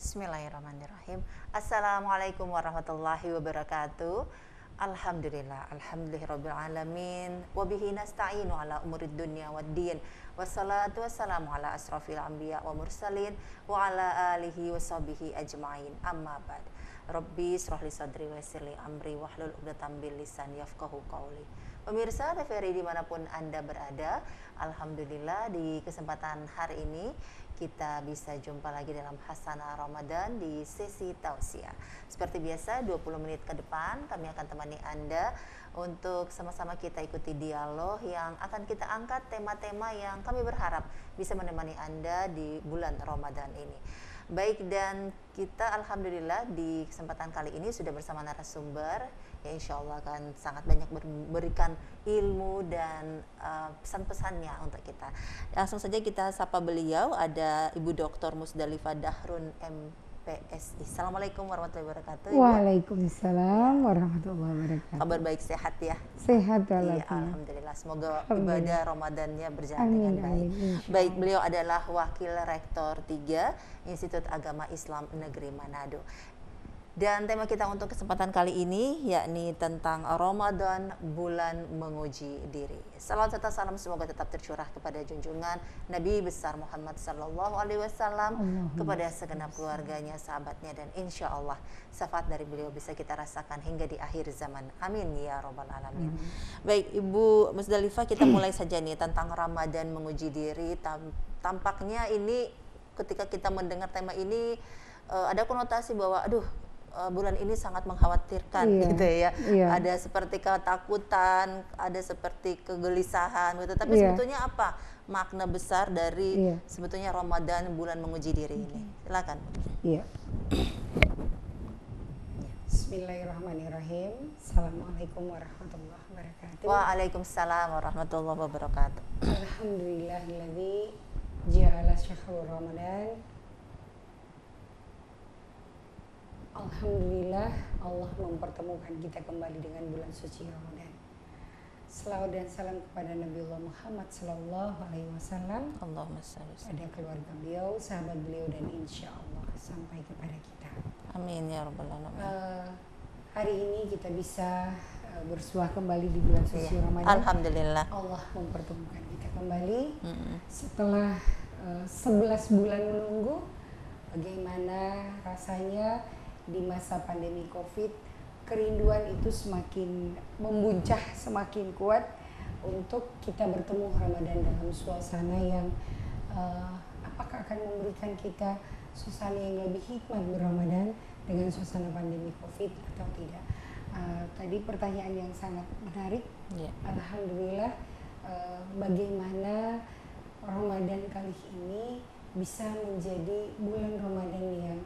Bismillahirrahmanirrahim. Assalamualaikum warahmatullahi wabarakatuh. Alhamdulillahirabbil alamin. Wa bihi nasta'inu ala umurid dunya waddin. Wassalatu wassalamu ala asrafil anbiya wa mursalin wa ala alihi washabihi ajmain. Amma ba'd. Rabbi israh li sadri wa yassir li amri wahlul 'uqdatam min lisani yafqahu qawli. Pemirsa TVRI dimanapun Anda berada, alhamdulillah di kesempatan hari ini kita bisa jumpa lagi dalam Hasanah Ramadan di sesi tausiah. Seperti biasa 20 menit ke depan kami akan temani Anda untuk sama-sama kita ikuti dialog yang akan kita angkat tema-tema yang kami berharap bisa menemani Anda di bulan Ramadan ini. Baik, dan kita alhamdulillah di kesempatan kali ini sudah bersama narasumber ya, insya Allah akan sangat banyak memberikan ilmu dan pesan-pesannya untuk kita. Langsung saja kita sapa beliau, ada Ibu Dr. Musdalifah Dahrun MPSI. Assalamualaikum warahmatullahi wabarakatuh. Waalaikumsalam warahmatullahi wabarakatuh. Kabar baik, sehat ya? Sehat Iya, alhamdulillah. Semoga ibadah Ramadannya berjalan dengan baik. Baik, beliau adalah Wakil Rektor 3 Institut Agama Islam Negeri Manado. Dan tema kita untuk kesempatan kali ini yakni tentang Ramadan, bulan menguji diri. Salawat serta salam semoga tetap tercurah kepada junjungan Nabi besar Muhammad sallallahu alaihi wasallam, kepada segenap keluarganya, sahabatnya, dan insya Allah syafaat dari beliau bisa kita rasakan hingga di akhir zaman. Amin ya rabbal alamin. Baik, Ibu Musdalifah, kita mulai saja nih tentang Ramadan menguji diri. Tampaknya ini ketika kita mendengar tema ini ada konotasi bahwa bulan ini sangat mengkhawatirkan gitu ya. Ada seperti ketakutan, ada seperti kegelisahan gitu. Tapi sebetulnya apa makna besar dari sebetulnya Ramadan, bulan menguji diri ini? Silakan. Bismillahirrahmanirrahim. Assalamualaikum warahmatullahi wabarakatuh. Waalaikumsalam warahmatullahi wabarakatuh. Alhamdulillahilladzi ja'ala syahrul Ramadan. Alhamdulillah Allah mempertemukan kita kembali dengan bulan suci Ramadan. Selawat dan salam kepada Nabiullah Muhammad sallallahu alaihi wasallam, Allahumma shalli pada keluarga beliau, sahabat beliau, dan insya Allah sampai kepada kita. Amin ya rabbal alamin. Hari ini kita bisa bersuah kembali di bulan suci Ramadan. Alhamdulillah Allah mempertemukan kita kembali setelah 11 bulan menunggu. Bagaimana rasanya di masa pandemi COVID, kerinduan itu semakin membuncah, semakin kuat untuk kita bertemu Ramadan dalam suasana yang apakah akan memberikan kita suasana yang lebih hikmat berRamadan dengan suasana pandemi COVID atau tidak. Tadi pertanyaan yang sangat menarik. Alhamdulillah, bagaimana Ramadan kali ini bisa menjadi bulan Ramadan yang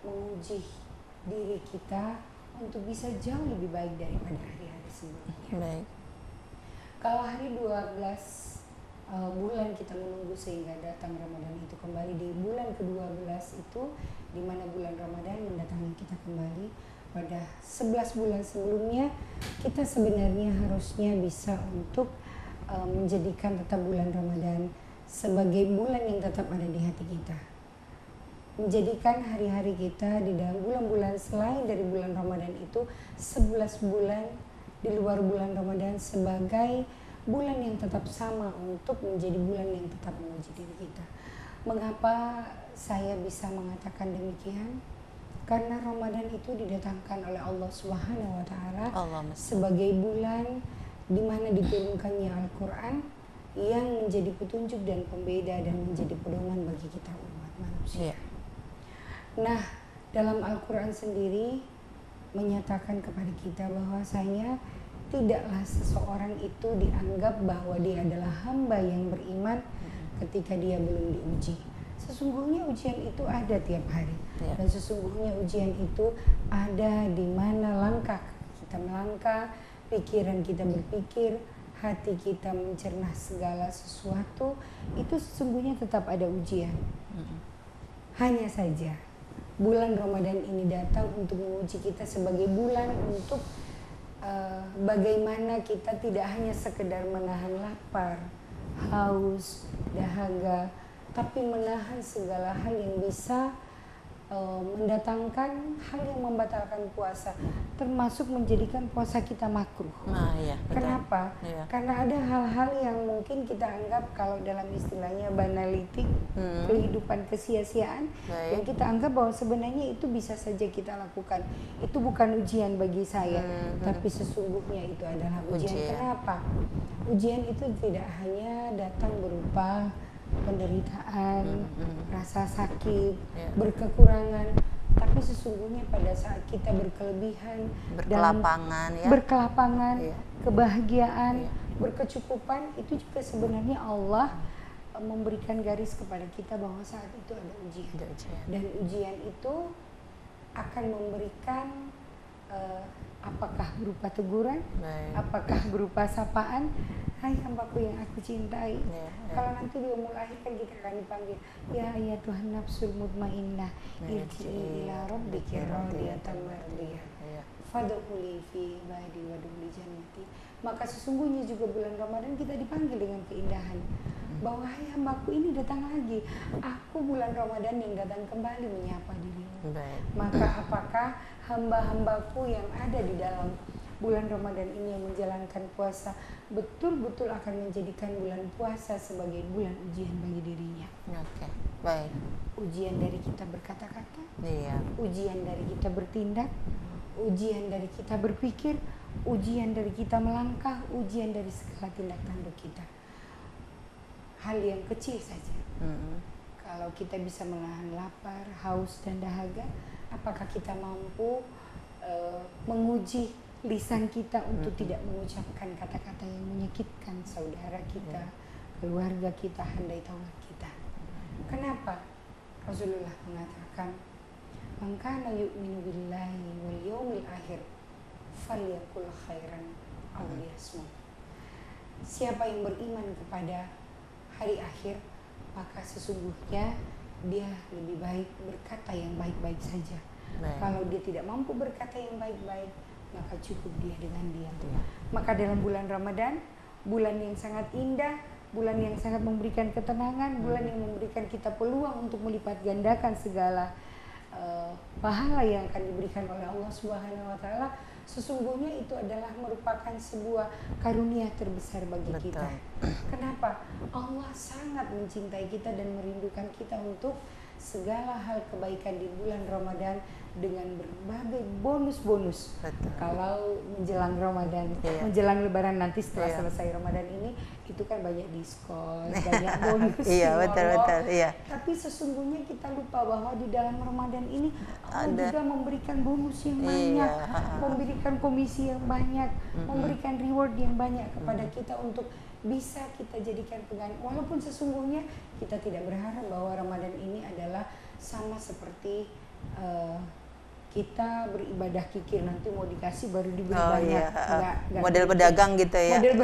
menguji diri kita untuk bisa jauh lebih baik daripada hari-hari sebelumnya. Baik. Kalau hari 12 bulan kita menunggu sehingga datang Ramadan itu kembali, di bulan ke-12 itu di mana bulan Ramadan mendatangi kita kembali. Pada 11 bulan sebelumnya kita sebenarnya harusnya bisa untuk menjadikan tetap bulan Ramadan sebagai bulan yang tetap ada di hati kita. Menjadikan hari-hari kita di dalam bulan-bulan selain dari bulan Ramadan itu 11 bulan di luar bulan Ramadan sebagai bulan yang tetap sama untuk menjadi bulan yang tetap menguji diri kita. Mengapa saya bisa mengatakan demikian? Karena Ramadan itu didatangkan oleh Allah Subhanahu wa taala sebagai bulan di mana diturunkannya Al-Qur'an yang menjadi petunjuk dan pembeda dan menjadi pedoman bagi kita umat manusia. Nah, dalam Al-Quran sendiri menyatakan kepada kita bahwasanya tidaklah seseorang itu dianggap bahwa dia adalah hamba yang beriman ketika dia belum diuji. Sesungguhnya ujian itu ada tiap hari. Dan sesungguhnya ujian itu ada di mana langkah kita melangkah, pikiran kita berpikir, hati kita mencerna segala sesuatu, itu sesungguhnya tetap ada ujian. Hanya saja bulan Ramadan ini datang untuk menguji kita sebagai bulan untuk bagaimana kita tidak hanya sekedar menahan lapar, haus, dahaga, tapi menahan segala hal yang bisa mendatangkan hal yang membatalkan puasa, termasuk menjadikan puasa kita makruh. Nah, iya, betul. Kenapa? Iya. Karena ada hal-hal yang mungkin kita anggap kalau dalam istilahnya banalitik, kehidupan kesia-siaan, Baik. yang kita anggap bahwa sebenarnya itu bisa saja kita lakukan. Itu bukan ujian bagi saya, tapi sesungguhnya itu adalah ujian. Kenapa? Ujian itu tidak hanya datang berupa penderitaan, rasa sakit, berkekurangan, tapi sesungguhnya pada saat kita berkelebihan, Berkelapangan, ya. berkelapangan, Iya. kebahagiaan, berkecukupan, itu juga sebenarnya Allah memberikan garis kepada kita bahwa saat itu ada ujian. Ada ujian. Dan ujian itu akan memberikan apakah berupa teguran, Baik. apakah berupa sapaan, hai hambaku yang aku cintai. Ya, ya. Kalau nanti dia mulai kan kita akan dipanggil, ya Tuhan nafsul mutmainnah, irji'i ila rabbiki radiyatan mardiyah, Iya. fadkhuli fi ibadi wadkhuli jannati. Maka sesungguhnya juga bulan Ramadan kita dipanggil dengan keindahan, bahwa hai hambaku ini datang lagi, aku bulan Ramadan yang datang kembali menyapa dirimu. Baik. Maka apakah hamba-hambaku yang ada di dalam bulan Ramadan ini yang menjalankan puasa betul-betul akan menjadikan bulan puasa sebagai bulan ujian bagi dirinya? Oke, baik. Ujian dari kita berkata-kata, Iya. ujian dari kita bertindak, ujian dari kita berpikir, ujian dari kita melangkah, ujian dari segala tindak tanduk kita. Hal yang kecil saja. Kalau kita bisa menahan lapar, haus, dan dahaga, apakah kita mampu menguji lisan kita untuk tidak mengucapkan kata-kata yang menyakitkan saudara kita, keluarga kita, handai taulah kita? Kenapa? Rasulullah mengatakan, "Man kana yu'minu billahi wal yaumil akhir falyaqul khairan aw liyasmut." Siapa yang beriman kepada hari akhir, maka sesungguhnya dia lebih baik berkata yang baik-baik saja. Baik. Kalau dia tidak mampu berkata yang baik-baik, maka cukup dia dengan diam. Iya. Maka dalam bulan Ramadan, bulan yang sangat indah, bulan yang sangat memberikan ketenangan, bulan yang memberikan kita peluang untuk melipat gandakan segala pahala yang akan diberikan oleh Allah Subhanahu wa taala, sesungguhnya itu adalah merupakan sebuah karunia terbesar bagi Betul. kita. Kenapa? Allah sangat mencintai kita dan merindukan kita untuk segala hal kebaikan di bulan Ramadan dengan berbagai bonus-bonus. Betul. Kalau menjelang Ramadan, Iya. menjelang Lebaran nanti setelah Iya. selesai Ramadan ini, itu kan banyak diskon, banyak bonus. Iya, ya betul, Allah. betul, iya. Tapi sesungguhnya kita lupa bahwa di dalam Ramadan ini Allah Ada. juga memberikan bonus yang Iya, banyak, ha-ha. memberikan komisi yang banyak, memberikan reward yang banyak kepada kita untuk bisa kita jadikan pegangan. Walaupun sesungguhnya kita tidak berharap bahwa Ramadan ini adalah sama seperti kita beribadah kikir, nanti mau dikasih baru diberi Oh banyak. iya, Nggak model gitu. pedagang gitu ya. Model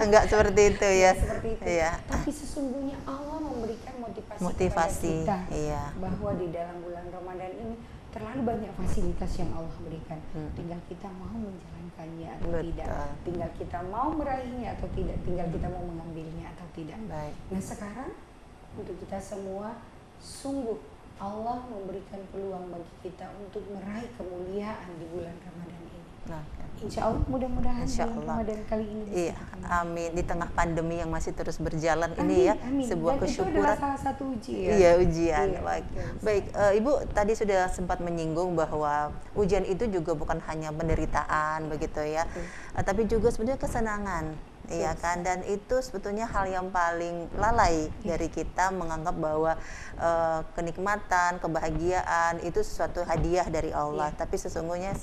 Enggak seperti itu ya. Nggak seperti itu. Iya. Tapi sesungguhnya Allah memberikan motivasi, Motivasi, kepada kita, iya. bahwa di dalam bulan Ramadan ini terlalu banyak fasilitas yang Allah berikan. Tinggal kita mau menjalankannya atau Betul. tidak. Tinggal kita mau meraihnya atau tidak. Tinggal kita mau mengambilnya atau tidak. Baik. Nah sekarang untuk kita semua, sungguh Allah memberikan peluang bagi kita untuk meraih kemuliaan di bulan Ramadan ini. Oke. Insya Allah mudah-mudahan Insya bulan Allah. Ramadan kali ini bisa Iya, kita amin. Di tengah pandemi yang masih terus berjalan Amin, ini ya, amin. sebuah Dan itu adalah kesyukuran. salah satu ujian. Iya, ujian. Iya, Baik. betul. Baik, Ibu tadi sudah sempat menyinggung bahwa ujian itu juga bukan hanya penderitaan begitu ya, tapi juga sebenarnya kesenangan. Iya kan, dan itu sebetulnya hal yang paling lalai dari kita menganggap bahwa kenikmatan, kebahagiaan itu sesuatu hadiah dari Allah, tapi sesungguhnya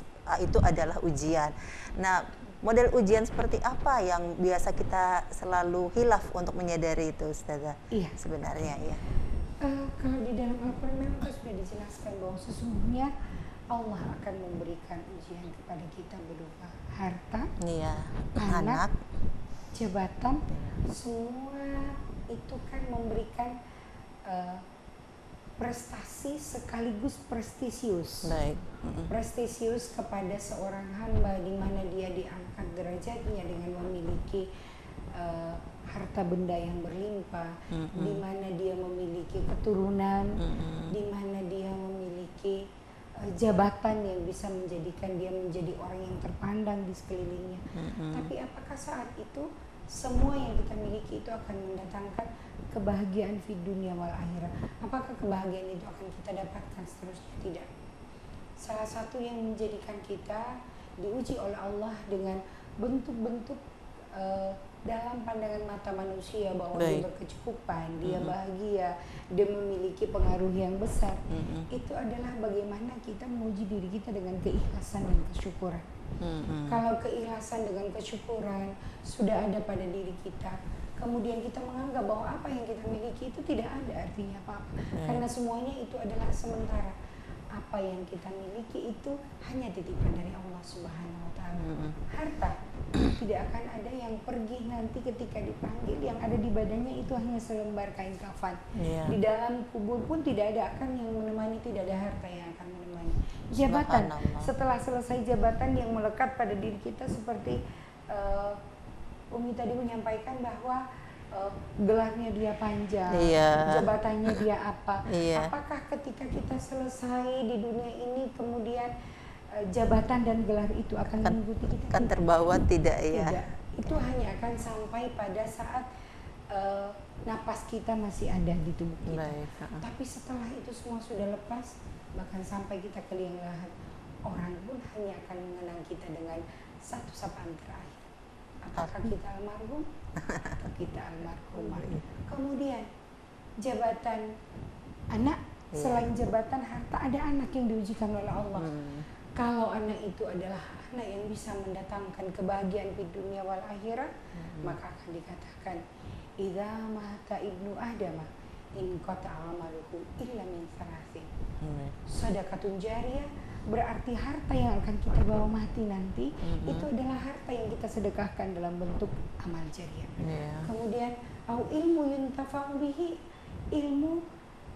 itu adalah ujian. Nah, model ujian seperti apa yang biasa kita selalu hilaf untuk menyadari itu, Ustazah? Iya. Sebenarnya ya. Kalau di dalam Al-Quran memang sudah dijelaskan bahwa sesungguhnya Allah akan memberikan ujian kepada kita berupa harta, Iya, anak, anak. jabatan, semua itu kan memberikan prestasi sekaligus prestisius. Baik. Prestisius kepada seorang hamba di mana dia diangkat derajatnya dengan memiliki harta benda yang berlimpah, di mana dia memiliki keturunan, di mana dia memiliki jabatan yang bisa menjadikan dia menjadi orang yang terpandang di sekelilingnya. Tapi apakah saat itu semua yang kita miliki itu akan mendatangkan kebahagiaan di dunia wal akhirat? Apakah kebahagiaan itu akan kita dapatkan seterusnya? Tidak. Salah satu yang menjadikan kita diuji oleh Allah dengan bentuk-bentuk dalam pandangan mata manusia bahwa dia berkecukupan, dia bahagia, dia memiliki pengaruh yang besar. Itu adalah bagaimana kita menguji diri kita dengan keikhlasan dan kesyukuran. Kalau keikhlasan dengan kesyukuran sudah ada pada diri kita, kemudian kita menganggap bahwa apa yang kita miliki itu tidak ada artinya apa-apa, karena semuanya itu adalah sementara. Apa yang kita miliki itu hanya titipan dari Allah Subhanahu wa Ta'ala. Harta tidak akan ada yang pergi nanti ketika dipanggil, yang ada di badannya itu hanya selembar kain kafan. Di dalam kubur pun tidak ada akan yang menemani, tidak ada harta yang akan menemani. Jabatan, setelah selesai jabatan yang melekat pada diri kita, seperti Umi tadi menyampaikan bahwa gelarnya dia panjang, jabatannya dia apa. Apakah ketika kita selesai di dunia ini kemudian jabatan dan gelar itu akan mengikuti kita? Kan terbawa tidak ya? Tidak. Itu hanya akan sampai pada saat napas kita masih ada di tubuh kita. Tapi setelah itu semua sudah lepas, bahkan sampai kita ke liang lahat, orang pun hanya akan mengenang kita dengan satu sapaan terakhir. Apakah kita almarhum atau kita almarhumah? Kemudian jabatan anak, selain jabatan harta, ada anak yang diujikan oleh Allah. Kalau anak itu adalah anak yang bisa mendatangkan kebahagiaan di dunia wal akhirat, maka akan dikatakan idza mata ibnu adam in qata amaluhu illa min salasin. Sedekatun jariyah berarti harta yang akan kita bawa mati nanti itu adalah harta yang kita sedekahkan dalam bentuk amal jariah. Kemudian au ilmu yuntafa'u bihi, ilmu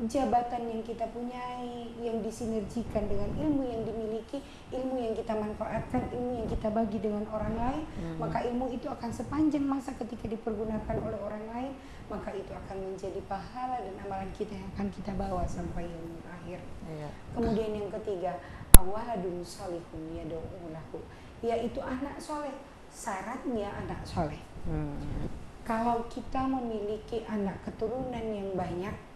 jabatan yang kita punyai yang disinergikan dengan ilmu yang dimiliki, ilmu yang kita manfaatkan, ilmu yang kita bagi dengan orang lain, maka ilmu itu akan sepanjang masa ketika dipergunakan oleh orang lain, maka itu akan menjadi pahala dan amalan kita yang akan kita bawa sampai yaumul akhir. Kemudian yang ketiga, awaladun salihun yad'u lahu, yaitu anak soleh. Syaratnya anak soleh. Kalau kita memiliki anak keturunan yang banyak,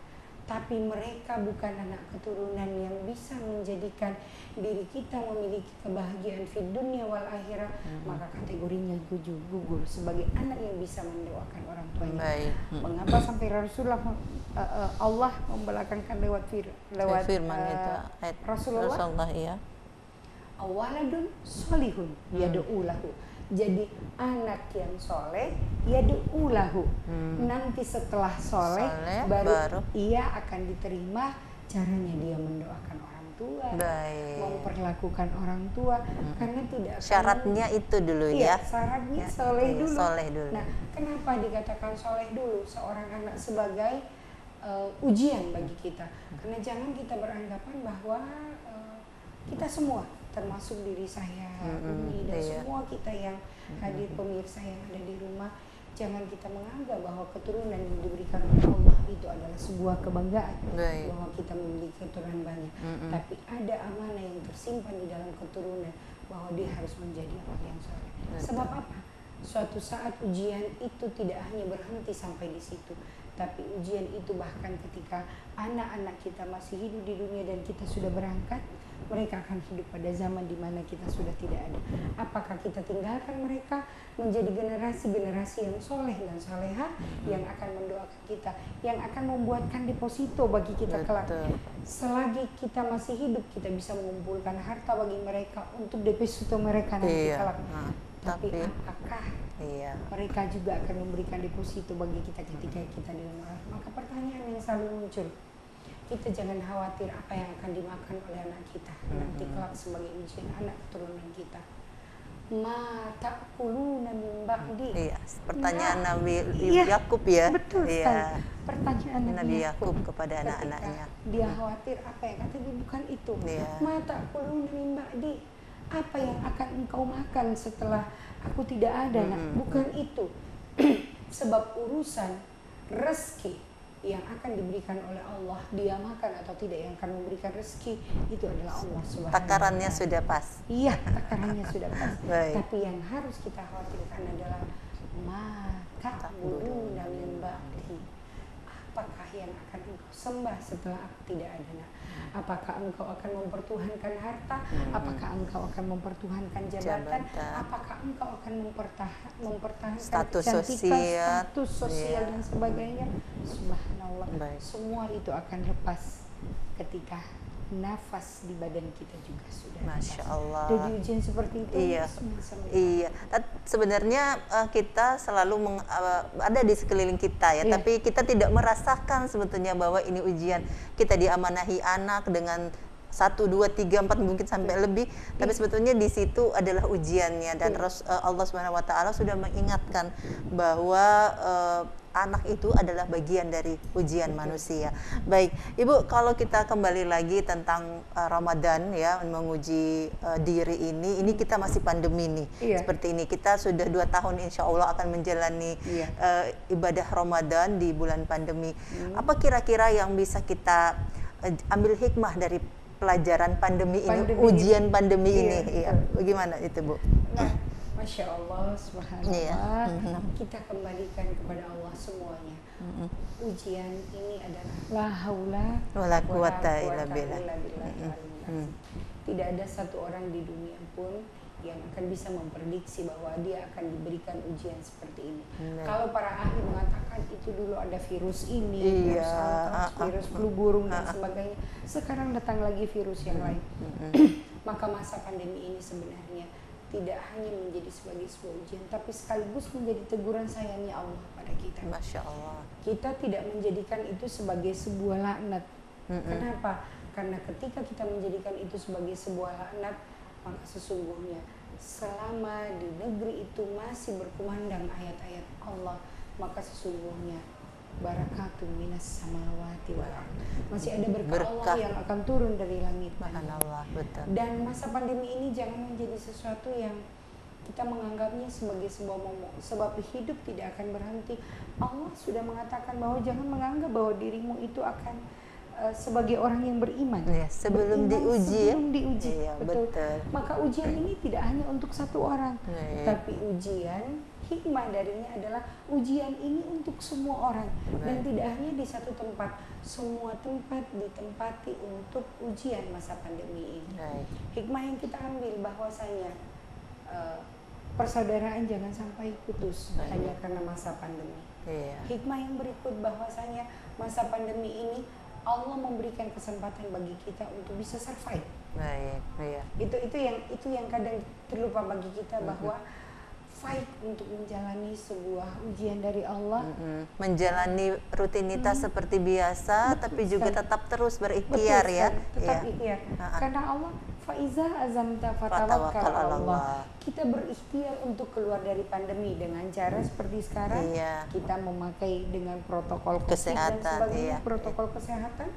tapi mereka bukan anak keturunan yang bisa menjadikan diri kita memiliki kebahagiaan di dunia wal akhirat, maka kategorinya gugur sebagai anak yang bisa mendoakan orang tuanya. Mengapa sampai Rasulullah Allah membelakangkan lewat firman itu Rasulullah awaladun solihun yad'u lahu. Jadi anak yang soleh yad'u lahu. Nanti setelah soleh baru ia akan diterima caranya dia mendoakan orang tua, memperlakukan orang tua, karena tidak syaratnya itu dulu syaratnya soleh dulu. dulu. Nah, kenapa dikatakan soleh dulu seorang anak sebagai ujian bagi kita? Karena jangan kita beranggapan bahwa kita semua, termasuk diri saya, Umi, dan semua kita yang hadir, pemirsa yang ada di rumah, jangan kita menganggap bahwa keturunan yang diberikan oleh Allah itu adalah sebuah kebanggaan bahwa kita memiliki keturunan banyak. Tapi ada amanah yang tersimpan di dalam keturunan bahwa dia harus menjadi orang yang soleh. Sebab apa? Suatu saat ujian itu tidak hanya berhenti sampai di situ, tapi ujian itu bahkan ketika anak-anak kita masih hidup di dunia dan kita sudah berangkat, mereka akan hidup pada zaman di mana kita sudah tidak ada. Apakah kita tinggalkan mereka menjadi generasi-generasi yang soleh dan soleha, yang akan mendoakan kita, yang akan membuatkan deposito bagi kita kelak. Selagi kita masih hidup, kita bisa mengumpulkan harta bagi mereka untuk deposito mereka nanti kelak. Tapi apakah mereka juga akan memberikan deposito bagi kita ketika kita di rumah? Maka pertanyaan yang selalu muncul, kita jangan khawatir apa yang akan dimakan oleh anak kita nanti kelak sebagai ujian anak keturunan kita. Ma ta'kuluna min ba'di. Pertanyaan Nabi Yakub ya. Betul sekali. Pertanyaan Nabi Yakub kepada anak-anaknya. Dia khawatir apa yang katanya bukan itu. Ma ta'kuluna min ba'di. Apa yang akan engkau makan setelah aku tidak ada, nak? Bukan itu. Sebab urusan rezeki yang akan diberikan oleh Allah, dia makan atau tidak, yang akan memberikan rezeki itu adalah Allah Subhanahu wa Ta'ala. Takarannya sudah pas. Iya, takarannya sudah pas. Baik. Tapi yang harus kita khawatirkan adalah maka bulu min ba'di. Apakah yang akan engkau sembah setelah aku tidak ada? Apakah engkau akan mempertuhankan harta? Apakah engkau akan mempertuhankan jabatan? Apakah engkau akan mempertahankan status kecantikan, sosial, status sosial dan sebagainya? Subhanallah. Baik. Semua itu akan lepas ketika nafas di badan kita juga sudah Masya lepas. Allah. Dan di ujian seperti itu Iya, sama-sama. iya. Sebenarnya kita selalu ada di sekeliling kita ya, Iya. tapi kita tidak merasakan sebetulnya bahwa ini ujian. Kita diamanahi anak dengan 1, 2, 3, 4 mungkin sampai lebih, tapi sebetulnya di situ adalah ujiannya, dan Allah Subhanahu wa Ta'ala sudah mengingatkan bahwa anak itu adalah bagian dari ujian manusia. Baik, Ibu, kalau kita kembali lagi tentang Ramadan ya, menguji diri ini kita masih pandemi nih. Iya. Seperti ini, kita sudah 2 tahun insya Allah akan menjalani ibadah Ramadan di bulan pandemi. Apa kira-kira yang bisa kita ambil hikmah dari pelajaran pandemi ini, ujian pandemi ini? Iya. Bagaimana itu, Bu? Nah, Masya Allah, Subhanallah. Iya. Kita kembalikan kepada Allah semuanya. Ujian ini adalah la haula wala quwata illa billah. Tidak ada satu orang di dunia pun yang akan bisa memprediksi bahwa dia akan diberikan ujian seperti ini. Kalau para ahli mengatakan itu dulu ada virus ini, virus antraks, virus flu burung dan sebagainya. Sekarang datang lagi virus yang lain. Maka masa pandemi ini sebenarnya tidak hanya menjadi sebagai sebuah ujian, tapi sekaligus menjadi teguran sayangnya Allah pada kita. Masya Allah. Kita tidak menjadikan itu sebagai sebuah laknat. Kenapa? Karena ketika kita menjadikan itu sebagai sebuah laknat, maka sesungguhnya selama di negeri itu masih berkumandang ayat-ayat Allah, maka sesungguhnya barakatun minas samawati wal ardh. Masih ada berkah Allah yang akan turun dari langit. Subhanallah, betul. Dan masa pandemi ini jangan menjadi sesuatu yang kita menganggapnya sebagai sebuah momok, sebab hidup tidak akan berhenti. Allah sudah mengatakan bahwa jangan menganggap bahwa dirimu itu akan sebagai orang yang beriman. Ya, sebelum diuji. Sebelum diuji. Iya, betul. betul. Maka ujian ini tidak hanya untuk satu orang, tapi ujian, hikmah darinya adalah ujian ini untuk semua orang. Dan tidak hanya di satu tempat, semua tempat ditempati untuk ujian masa pandemi ini. Hikmah yang kita ambil bahwasanya persaudaraan jangan sampai putus hanya karena masa pandemi. Hikmah yang berikut bahwasanya masa pandemi ini Allah memberikan kesempatan bagi kita untuk bisa survive. Itu yang kadang terlupa bagi kita, bahwa fight untuk menjalani sebuah ujian dari Allah, menjalani rutinitas seperti biasa, tapi juga tetap terus berikhtiar ya. Tetap ikhtiar. Karena Allah faiza azamta fatawakkal ala Allah. Kita berikhtiar untuk keluar dari pandemi dengan cara seperti sekarang. Kita memakai dengan protokol kesehatan dan sebagainya, protokol kesehatan.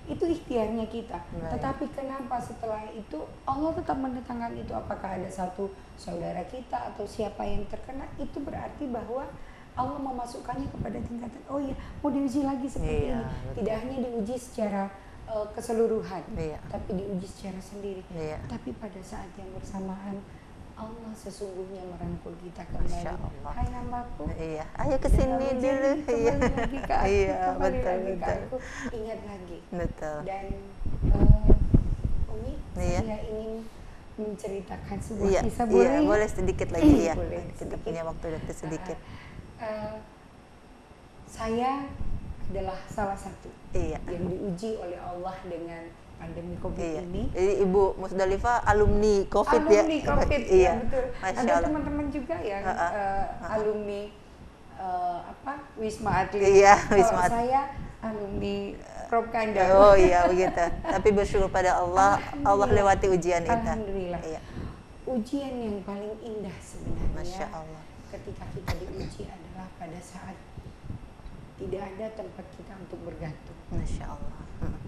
Itu ikhtiarnya kita. Tetapi kenapa setelah itu Allah tetap mendatangkan itu? Apakah ada satu saudara kita atau siapa yang terkena? Itu berarti bahwa Allah memasukkannya kepada tingkatan, oh iya, mau diuji lagi seperti ini. Tidak hanya diuji secara keseluruhan, tapi diuji secara sendiri. Tapi pada saat yang bersamaan Allah sesungguhnya merangkul kita kembali. Hai hambaku, ayo kesini dulu. Kembali lagi ke aku, betul. Ingat lagi. Betul. Dan Umi, saya ingin menceritakan sebuah kisah, boleh sedikit lagi ya. Kita sedikit. punya waktu sedikit. Saya adalah salah satu yang diuji oleh Allah dengan pandemi COVID ini. Jadi Ibu Musdalifah alumni COVID ya? Alumni COVID, ya betul. Masya Ada Allah. teman-teman juga yang alumni Wisma Atlet. Wisma Atlet. Saya alumni Prof. Kanda. Oh iya begitu. Tapi bersyukur pada Allah, Allah lewati ujian itu. Alhamdulillah. Ujian yang paling indah sebenarnya, Masya Allah, ketika kita diuji adalah pada saat tidak ada tempat kita untuk bergantung. Masya Allah.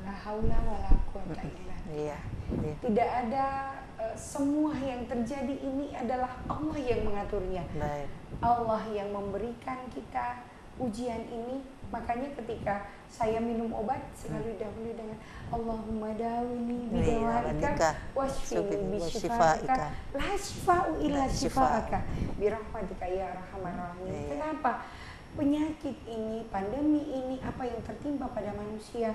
La haula wala quwata illa billah. Tidak ada, semua yang terjadi ini adalah Allah yang mengaturnya. Allah yang memberikan kita ujian ini Makanya ketika saya minum obat selalu dahulu dengan Allahumma dawini Iya, bidawaika wasfini bisyifaika la syifa'u illa syifa'aka birahmatika ya arhamar rahimin. Iya. Kenapa? Penyakit ini, pandemi ini, apa yang tertimpa pada manusia,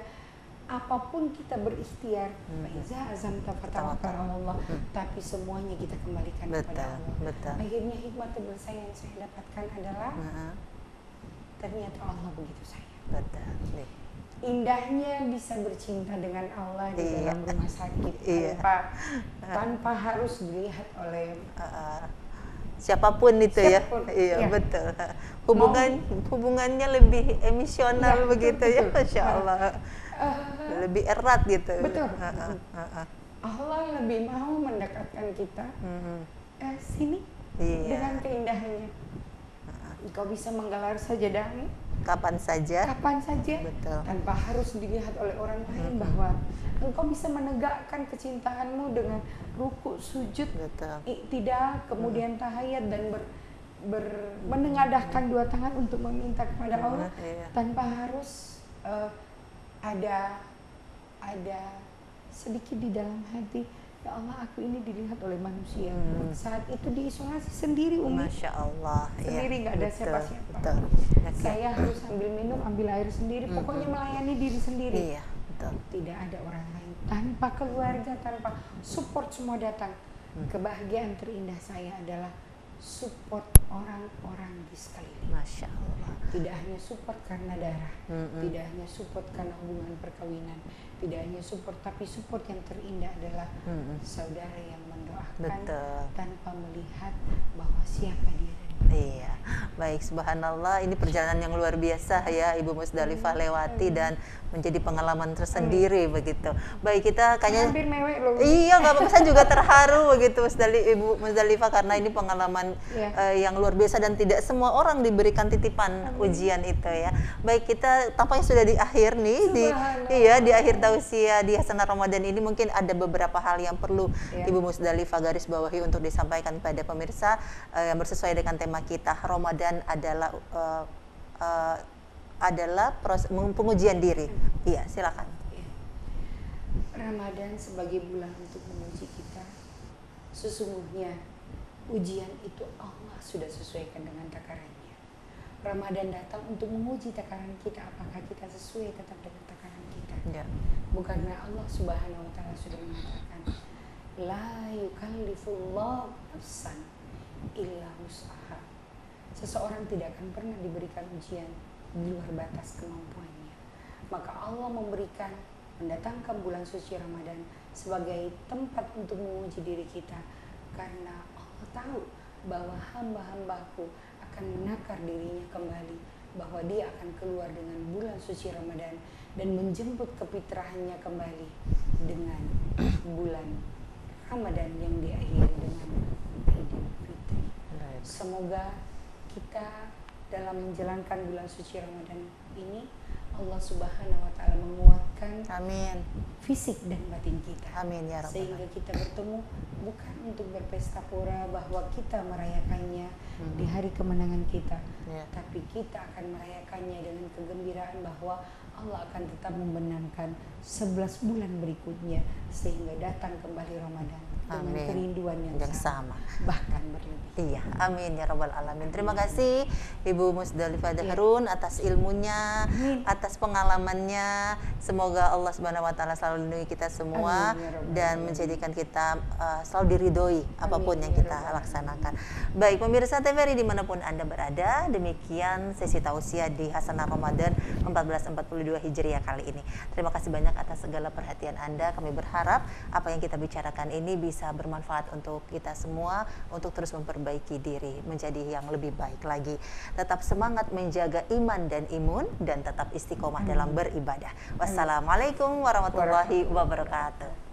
apapun kita berikhtiar, faiza azamta fatawakkal 'ala Allah, tapi semuanya kita kembalikan kepada Allah. betul. Akhirnya hikmah terbesar yang saya dapatkan adalah ternyata Allah begitu sayang. Betul. Nih. Indahnya bisa bercinta dengan Allah di Iya. dalam rumah sakit Iya. tanpa harus dilihat oleh Siapapun itu Siapapun, ya. Iya, ya. betul. Hubungannya lebih emosional Ya, begitu betul, ya, betul. Masya Allah. Lebih erat gitu. Betul. Allah lebih mau mendekatkan kita sini Iya. dengan keindahannya. Engkau bisa menggelar sajadahmu Kapan saja. kapan saja Betul. tanpa harus dilihat oleh orang lain, bahwa engkau bisa menegakkan kecintaanmu dengan ruku, sujud, Betul. iktidal, kemudian tahiyat, dan menengadahkan dua tangan untuk meminta kepada Allah Iya. tanpa harus ada sedikit di dalam hati, ya Allah, aku ini dilihat oleh manusia. Saat itu diisolasi sendiri, Umi. Masya Allah. Sendiri, nggak ada siapa-siapa. Betul. Oke. Saya harus ambil minum, ambil air sendiri, pokoknya melayani diri sendiri. Iya, betul. Tidak ada orang lain, tanpa keluarga, tanpa support, semua datang. Kebahagiaan terindah saya adalah support orang-orang di sekeliling. Masya Allah. Tidak hanya support karena darah, tidak hanya support karena hubungan perkawinan, tidak hanya support, tapi support yang terindah adalah saudara yang mendoakan Betul. tanpa melihat bahwa siapa dia dan Iya, baik, subhanallah, ini perjalanan yang luar biasa ya Ibu Musdalifah lewati dan menjadi pengalaman tersendiri begitu. Baik, kita kayaknya hampir mewek loh. iya, nggak apa-apa, saya juga terharu begitu Ibu Musdalifah, karena ini pengalaman Iya. yang luar biasa dan tidak semua orang diberikan titipan ujian itu ya. Baik, kita tampaknya sudah di akhir nih di akhir tausiah di Hasanah Ramadan ini, mungkin ada beberapa hal yang perlu Ibu Musdalifah garis bawahi untuk disampaikan kepada pemirsa yang bersesuai dengan tema kita. Ramadan adalah proses pengujian diri. Iya, silakan. Ramadan sebagai bulan untuk menguji kita. Sesungguhnya ujian itu Allah sudah sesuaikan dengan takarannya. Ramadan datang untuk menguji takaran kita, apakah kita sesuai tetap dengan takaran kita. Ya. Bukannya Allah Subhanahu wa taala sudah mengatakan, la yukallifullahu nafsan illa wus'aha. Seseorang tidak akan pernah diberikan ujian di luar batas kemampuannya. Maka Allah mendatangkan bulan suci Ramadan sebagai tempat untuk menguji diri kita, karena Allah tahu bahwa hamba-hambaku akan menakar dirinya kembali, bahwa dia akan keluar dengan bulan suci Ramadan dan menjemput kefitrahannya kembali dengan bulan Ramadan yang diakhiri dengan Idul Fitri. Semoga kita dalam menjalankan bulan suci Ramadan ini, Allah Subhanahu wa taala menguatkan Amin. fisik dan batin kita. Amin ya rabbal Sehingga kita bertemu bukan untuk berpesta pora bahwa kita merayakannya di hari kemenangan kita, tapi kita akan merayakannya dengan kegembiraan bahwa Allah akan tetap membenangkan 11 bulan berikutnya, sehingga datang kembali Ramadan dengan kerinduan yang sama, bahkan berlebih. Iya, amin ya rabbal alamin. Terima kasih Ibu Musdalifah Dahrun atas ilmunya, atas pengalamannya. Semoga Allah Subhanahu wa taala selalu lindungi kita semua dan menjadikan kita selalu diridhoi apapun yang kita laksanakan. Baik, pemirsa TVRI dimanapun Anda berada, demikian sesi tausiah di Hasanah Ramadan 1442 Hijriah kali ini. Terima kasih banyak atas segala perhatian Anda. Kami berharap apa yang kita bicarakan ini bisa bermanfaat untuk kita semua untuk terus memperbaiki diri menjadi yang lebih baik lagi. Tetap semangat menjaga iman dan imun dan tetap istiqomah dalam beribadah. Wassalamualaikum warahmatullahi wabarakatuh.